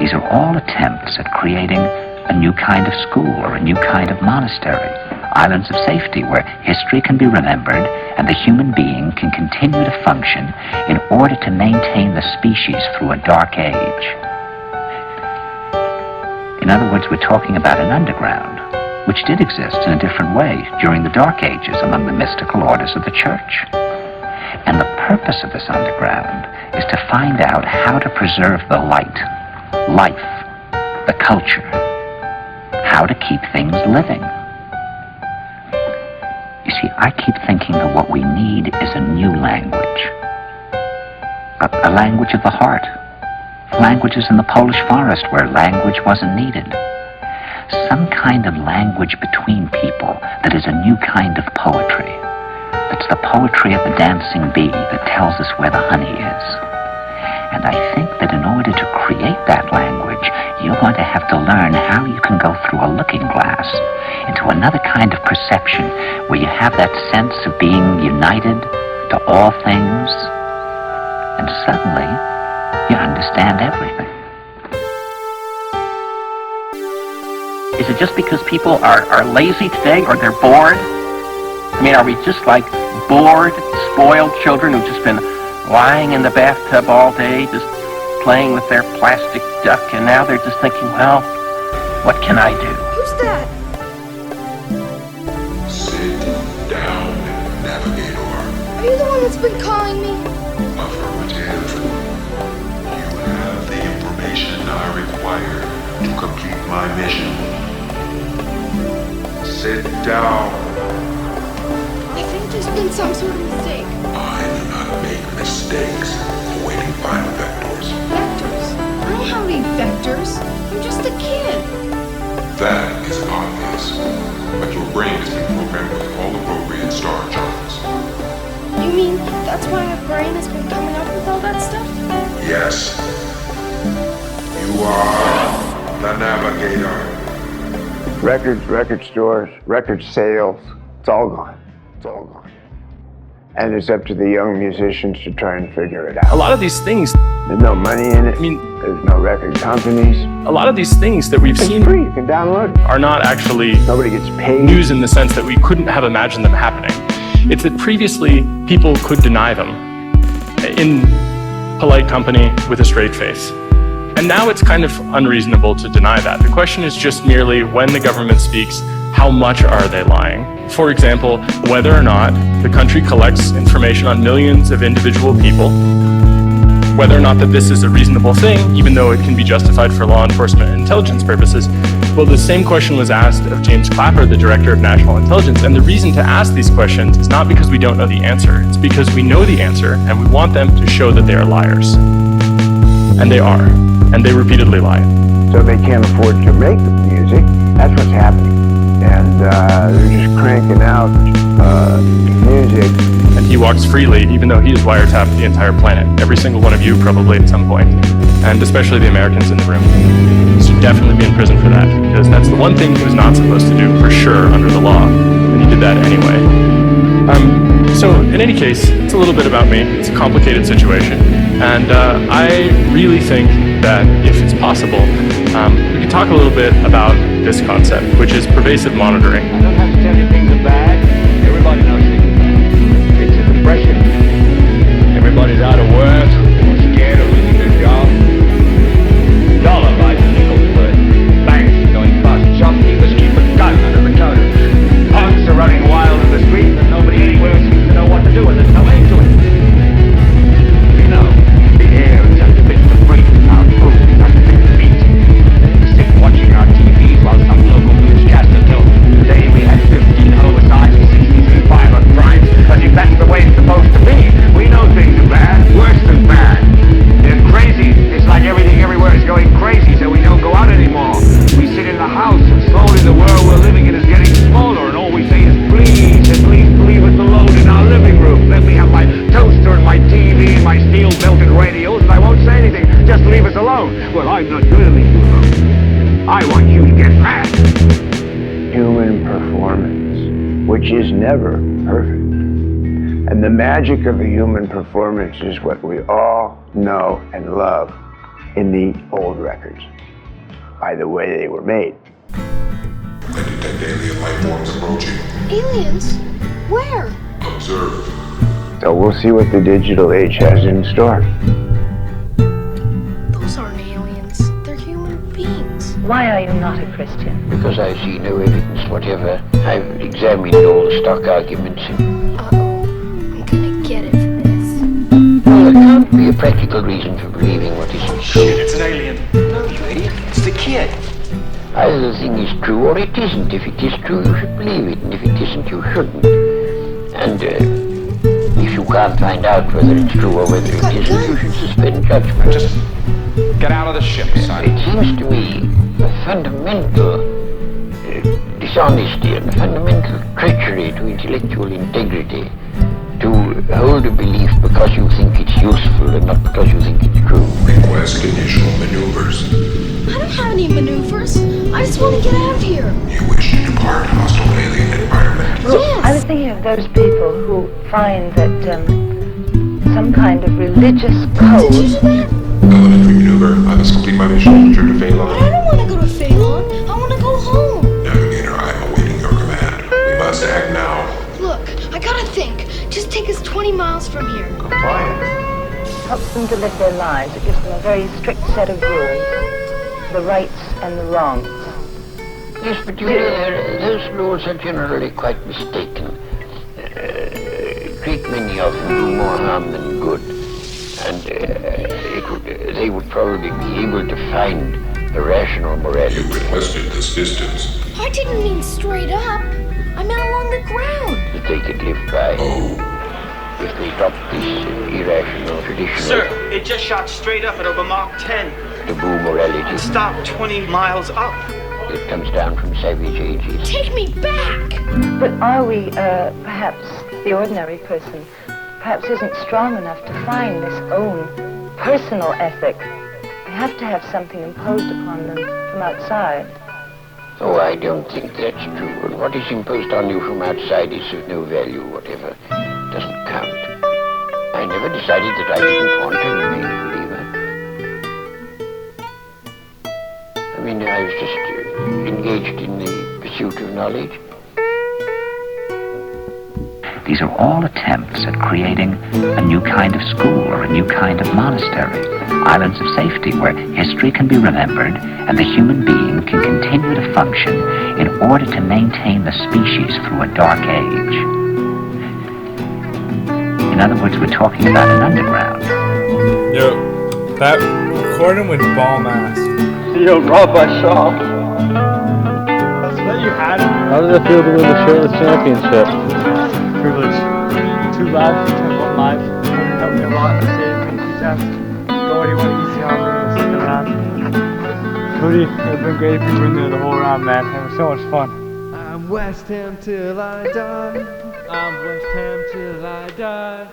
These are all attempts at creating a new kind of school or a new kind of monastery, islands of safety where history can be remembered and the human being can continue to function in order to maintain the species through a dark age. In other words, we're talking about an underground, which did exist in a different way during the Dark Ages among the mystical orders of the Church. And the purpose of this underground is to find out how to preserve the light, life, the culture, how to keep things living. You see, I keep thinking that what we need is a new language, a language of the heart, languages in the Polish forest where language wasn't needed. Some kind of language between people that is a new kind of poetry. That's the poetry of the dancing bee that tells us where the honey is. And I think that in order to create that language, you're going to have to learn how you can go through a looking glass into another kind of perception where you have that sense of being united to all things, and suddenly you understand everything. Is it just because people are lazy today or they're bored? I mean, are we just like bored, spoiled children who've just been lying in the bathtub all day, just playing with their plastic duck, and now they're just thinking, well, what can I do? Who's that? Sit down, Navigator. Are you the one that's been calling me? Affirmative. You have the information I require to complete my mission. Sit down. I think there's been some sort of mistake. I do not make mistakes awaiting final vectors. Vectors? I don't have any vectors. I'm just a kid. That is obvious, but your brain has been programmed with all appropriate star charts. You mean that's why my brain has been coming up with all that stuff? Yes. You are the Navigator. Records, record stores, record sales, it's all gone. It's all gone. And it's up to the young musicians to try and figure it out. A lot of these things, There's no money in it. I mean, there's no record companies. a lot of these things that we've It's seen free, you can download it. are not actually Nobody gets paid. news in the sense that we couldn't have imagined them happening. It's that previously people could deny them in polite company with a straight face. And now it's kind of unreasonable to deny that. The question is just merely when the government speaks, how much are they lying? For example, whether or not the country collects information on millions of individual people, whether or not that this is a reasonable thing, even though it can be justified for law enforcement and intelligence purposes. Well, the same question was asked of James Clapper, the director of national intelligence. And the reason to ask these questions is not because we don't know the answer. It's because we know the answer and we want them to show that they are liars. And they are. And they repeatedly lie. So they can't afford to make the music. That's what's happening. And they're just cranking out music. And he walks freely, even though he has wiretapped the entire planet. Every single one of you probably at some point. And especially the Americans in the room. He should definitely be in prison for that, because that's the one thing he was not supposed to do, for sure, under the law. And he did that anyway. So, in any case, it's a little bit about me. It's a complicated situation. And I really think that if it's possible, we could talk a little bit about this concept, which is pervasive monitoring. I don't have to tell you things are bad. Everybody knows it. It's a depression. Everybody's out of work or scared of losing their job. Dollar buys nickels worth. Banks are going bust. Shopkeepers keep a gun under the counter. Punks are running wild in the streets and nobody anywhere seems to know what to do, and there's no end to it. You know, the air is just a bit to breathe. Our food is just a bit to eat. We sit watching our TVs while some local newscaster tells us today we had 15 homicides and 63 violent crimes, as if that's the way it's supposed to be. We know things are bad, worse than bad. They're crazy. It's like everything everywhere is going crazy, so we don't go out anymore. We sit in the house, and slowly the world we're living in is getting smaller, and all we say is please, at least leave us alone in our living room. Let me have my toaster and my TV and my steel-belted radios, and I won't say anything. Just leave us alone. Well, I'm not gonna leave you alone. I want you to get mad. Human performance, which is never perfect. And the magic of a human performance is what we all know and love. in the old records by the way they were made. I detect alien life forms approaching. Aliens? Where? Observe. So we'll see what the digital age has in store. Those aren't aliens. They're human beings. Why are you not a Christian? Because I see no evidence whatever. I've examined all the stock arguments. Uh-oh. I'm gonna get it for this. Well, there can't be a practical reason for believing what isn't true. It's an alien. No, you idiot. It's the kid. Either the thing is true or it isn't. If it is true, you should believe it, and if it isn't, you shouldn't. And if you can't find out whether it's true or whether it isn't, you should suspend judgment. Just get out of the ship, son. It seems to me a fundamental dishonesty and a fundamental treachery to intellectual integrity to hold a belief because you think it's useful and not because you think it's true. Request initial maneuvers. I don't have any maneuvers. I just want to get out of here. You wish to depart hostile alien environment. Yes. I was thinking of those people who find that some kind of religious Did you code. do that? Elementary maneuver. I must complete my mission. Return to I Phelan. don't want to go to Phelan. I want to go home. Navigator, I am awaiting your command. We must act now. Look, I gotta think. Just take us 20 miles from here. Compliance. Helps them to live their lives. It gives them a very strict set of rules. The rights and the wrongs. Yes, but you know, those rules are generally quite mistaken. Great many of them do more harm than good. And they would probably be able to find a rational morality. You requested this distance. I didn't mean straight up. I meant along the ground. That they could live by Oh, if they dropped this irrational, traditional, Sir, it just shot straight up at over Mach 10 taboo morality and stopped 20 miles up. that comes down from savage ages. Take me back. But are we, perhaps the ordinary person, perhaps isn't strong enough to find this own personal ethic? They have to have something imposed upon them from outside. Oh, I don't think that's true. And what is imposed on you from outside is of no value whatever. It doesn't count. I never decided that I didn't want to remain a believer. I mean, I was just engaged in the pursuit of knowledge. These are all attempts at creating a new kind of school or a new kind of monastery, islands of safety where history can be remembered and the human being can continue to function in order to maintain the species through a dark age. In other words, we're talking about an underground. Yo, that recording was bomb ass. Yo, Rob, I saw. That's what you had. How did it feel to win the shirtless championship? Privilege. 2 lives, 1 life. Helped me a lot to save me. Gordy went easy on me in the second round. Cody, it would have been great if you were in there the whole round, man. It was so much fun. I'm West Ham till I die. I'm West Ham till I die.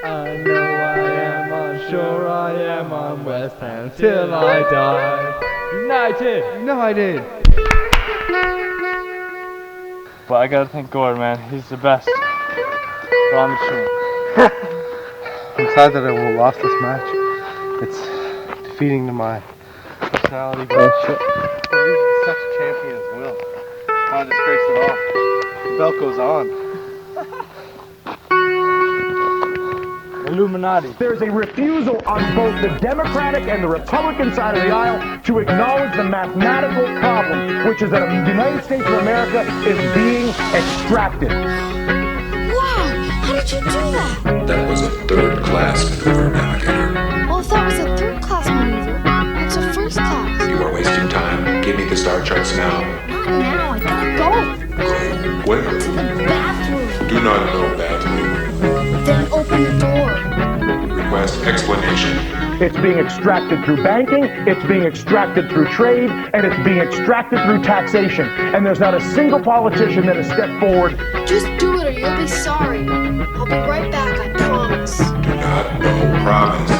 I know I am, I'm sure I am. I'm West Ham till I die. United! United! But I gotta thank Gord, man. He's the best. But on the train. I'm sad that I lost this match. It's defeating to my personality. But he's such a champion as well. Not disgrace at all. The belt goes on. Illuminati. There's a refusal on both the Democratic and the Republican side of the aisle to acknowledge the mathematical problem, which is that the United States of America is being extracted. Wow, how did you do that? that was a third-class maneuver, Navigator. Well, if that was a third-class maneuver, what's a first class? You are wasting time. Give me the star charts now. Not now, I gotta go. Go where? To the bathroom. Do not know bathroom. Then open the door. Request explanation. It's being extracted through banking, it's being extracted through trade, and it's being extracted through taxation. And there's not a single politician that has stepped forward. Just do it or you'll be sorry. I'll be right back, I promise. Do not know promise.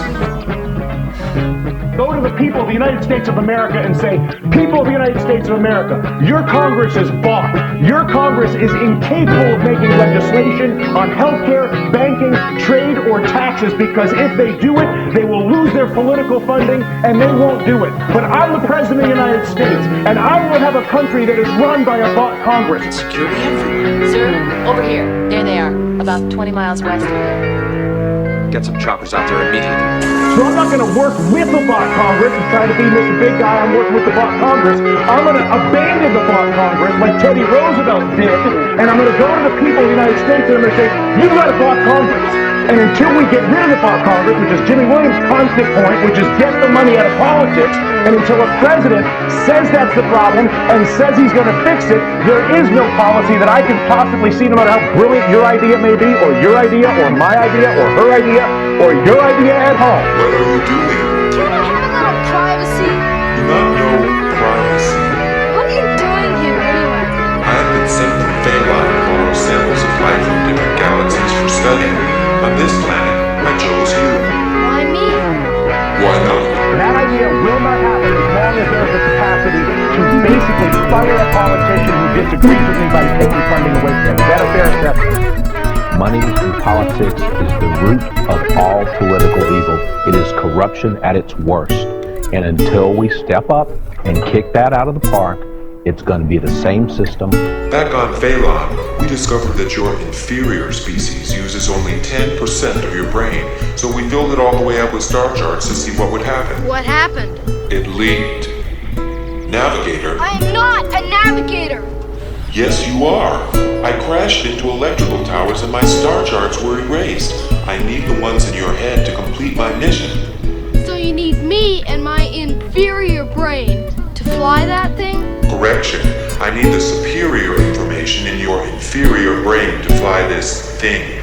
Go to the people of the United States of America and say, people of the United States of America, your Congress is bought. Your Congress is incapable of making legislation on healthcare, banking, trade, or taxes, because if they do it, they will lose their political funding and they won't do it. But I'm the President of the United States, and I will have a country that is run by a bought Congress. Security everywhere. Sir, over here. There they are, about 20 miles west of here. Get some choppers out there immediately. So I'm not going to work with the bought Congress and try to be Mr. Big Guy. I'm working with the bought Congress. I'm going to abandon the bought Congress like Teddy Roosevelt did, and I'm going to go to the people of the United States and I'm going to say, you've got a bought Congress. And until we get rid of the bought Congress, which is Jimmy Williams' constant point, which is get the money out of politics, and until a president says that's the problem and says he's going to fix it, there is no policy that I can possibly see, no matter how brilliant your idea may be, or your idea, or my idea, or her idea, or your idea at home. What are you doing? Can I have a little privacy? Do not know privacy. What are you doing here anyway? I have been sent from Phalon to borrow samples of life from different galaxies for study. On this planet, I chose you. Why me? Why not? That idea will not happen as long as there's the capacity to basically fire a politician who disagrees with me by taking funding away from him. Is that a fair assessment? Money in politics is the root of all political evil. It is corruption at its worst. And until we step up and kick that out of the park, it's going to be the same system. Back on Phalon, we discovered that your inferior species uses only 10% of your brain, so we filled it all the way up with star charts to see what would happen. What happened? It leaked. Navigator. I am not a navigator. Yes, you are. I crashed into electrical towers and my star charts were erased. I need the ones in your head to complete my mission. So you need me and my inferior brain to fly that thing? Correction. I need the superior information in your inferior brain to fly this thing.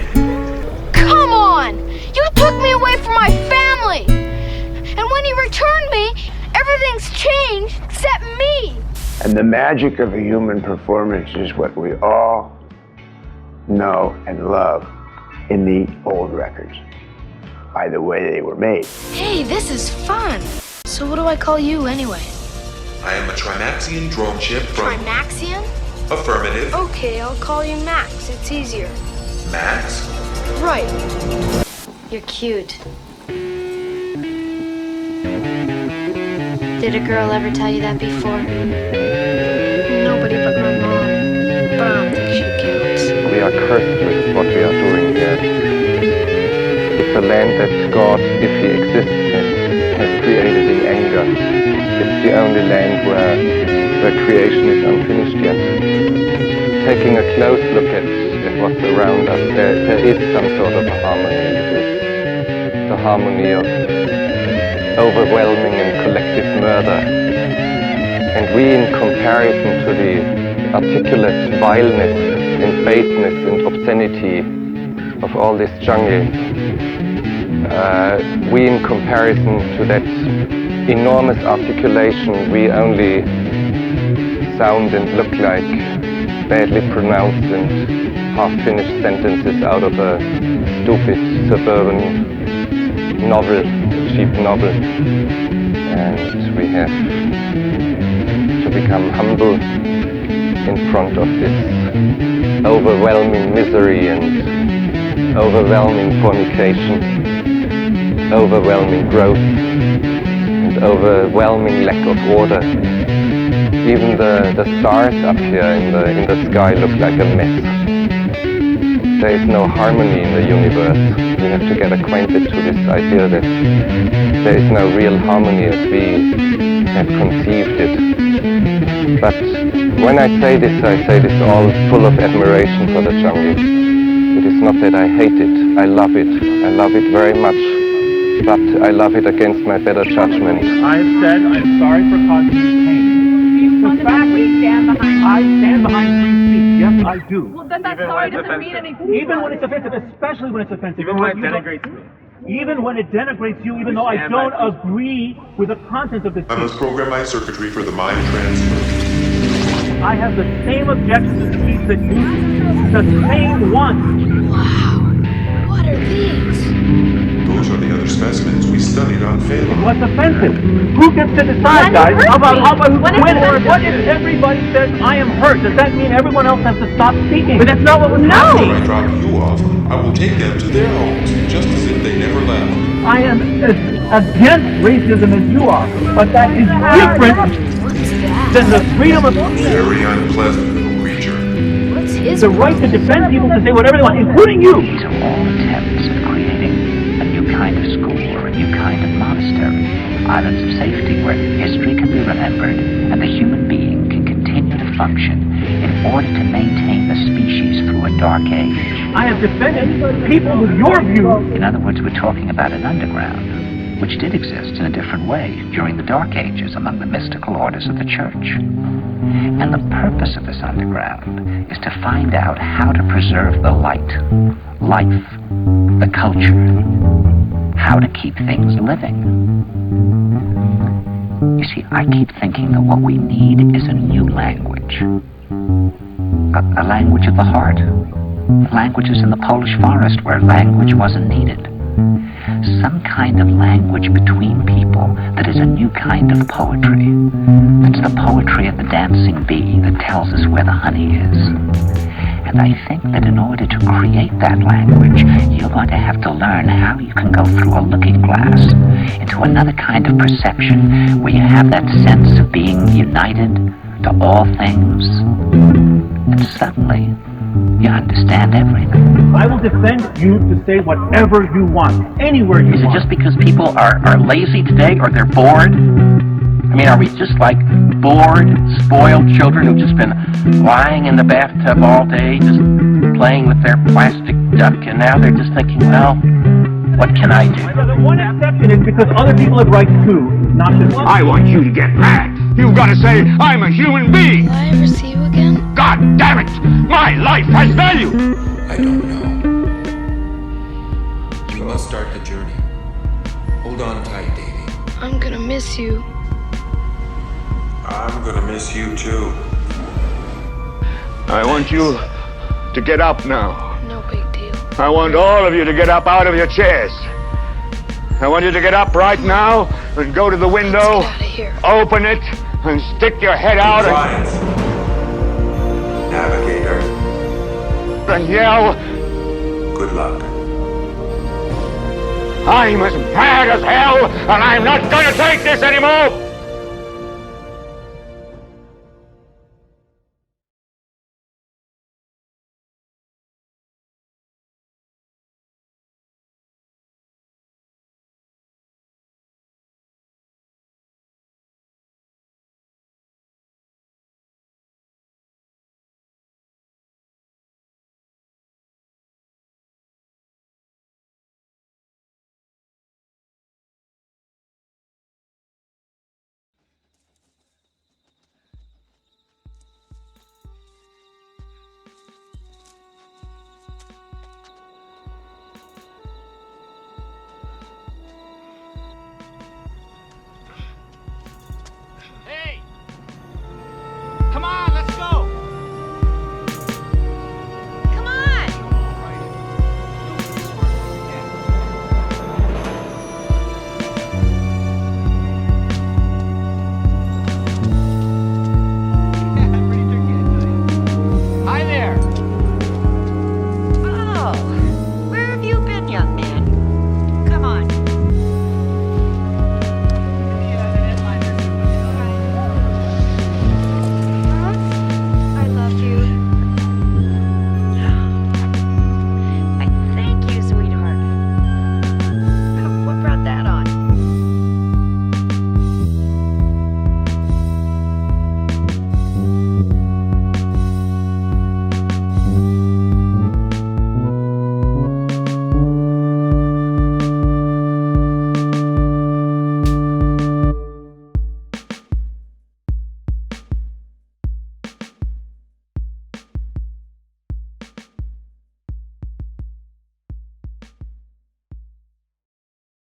Come on! You took me away from my family! And when you returned me, everything's changed except me! And the magic of a human performance is what we all know and love in the old records by the way they were made. Hey, this is fun! So what do I call you anyway? I am a Trimaxian drone ship from... Trimaxian? Affirmative. Okay, I'll call you Max. It's easier. Max? Right. You're cute. Did a girl ever tell you that before? Nobody but my mom. But I don't think she counts. We are cursed with what we are doing here. It's a land that God, if He exists, has created in anger. It's the only land where creation is unfinished yet. Taking a close look at what's around us, there is some sort of harmony. It is the harmony of overwhelming and collective murder. And we, in comparison to the articulate vileness and baseness and obscenity of all this jungle, we, in comparison to that enormous articulation, we only sound and look like badly pronounced and half-finished sentences out of a stupid suburban novel, cheap novel. And we have to become humble in front of this overwhelming misery and overwhelming fornication, overwhelming growth, overwhelming lack of order. Even the stars up here in the sky look like a mess. There is no harmony in the universe. We have to get acquainted to this idea that there is no real harmony as we have conceived it. But when I say this all full of admiration for the jungle. It is not that I hate it. I love it. I love it very much. But I love it against my better judgment. I have said I'm sorry for causing you pain. The fact I stand behind free speech. Yes, I do. Well, then that sorry doesn't mean anything. Even when it's offensive, especially when it's offensive. Even when it denigrates me. Even when it denigrates you, even though I don't agree with the content of this I must program my circuitry for the mind transfer. I have the same objections to speech that you do. The same one. Wow. What are these? Those are the other specimens we studied on film. What's offensive? Who gets to decide, guys? How about what if everybody says I am hurt? Does that mean everyone else has to stop speaking? But that's not what was happening. After I drop you off, I will take them to their homes, just as if they never left. I am as against racism as you are, but that is different than the freedom of Very unpleasant little creature. the right to defend people to say whatever they want, including you. These are all attempts at creating a new kind of school or a new kind of monastery, islands of safety where history can be remembered and the human being can continue to function in order to maintain the species through a dark age. I have defended people with your views. In other words, we're talking about an underground, which did exist in a different way during the Dark Ages among the mystical orders of the Church. And the purpose of this underground is to find out how to preserve the light, life, the culture, how to keep things living. You see, I keep thinking that what we need is a new language, a language of the heart. Languages in the Polish forest where language wasn't needed. Some kind of language between people that is a new kind of poetry. That's the poetry of the dancing bee that tells us where the honey is. And I think that in order to create that language, you're going to have to learn how you can go through a looking glass into another kind of perception where you have that sense of being united to all things. And suddenly, you understand everything. I will defend you to say whatever you want, anywhere you want. Is it just because people are lazy today or they're bored? I mean, are we just like bored, spoiled children who've just been lying in the bathtub all day, just playing with their plastic duck, and now they're just thinking, well, what can I do? The one exception is because other people have rights too, not just one. I want you to get mad. You've got to say, I'm a human being. Will I ever see you again? God damn it! My life has value! I don't know. You must start the journey. Hold on tight, Davy. I'm gonna miss you. I'm gonna miss you too. I want you to get up now. No big deal. I want all of you to get up out of your chairs. I want you to get up right now and go to the window, Let's get out of here. open it, and stick your head out Science. Navigator. and yell, Good luck. I'm as mad as hell, and I'm not going to take this anymore!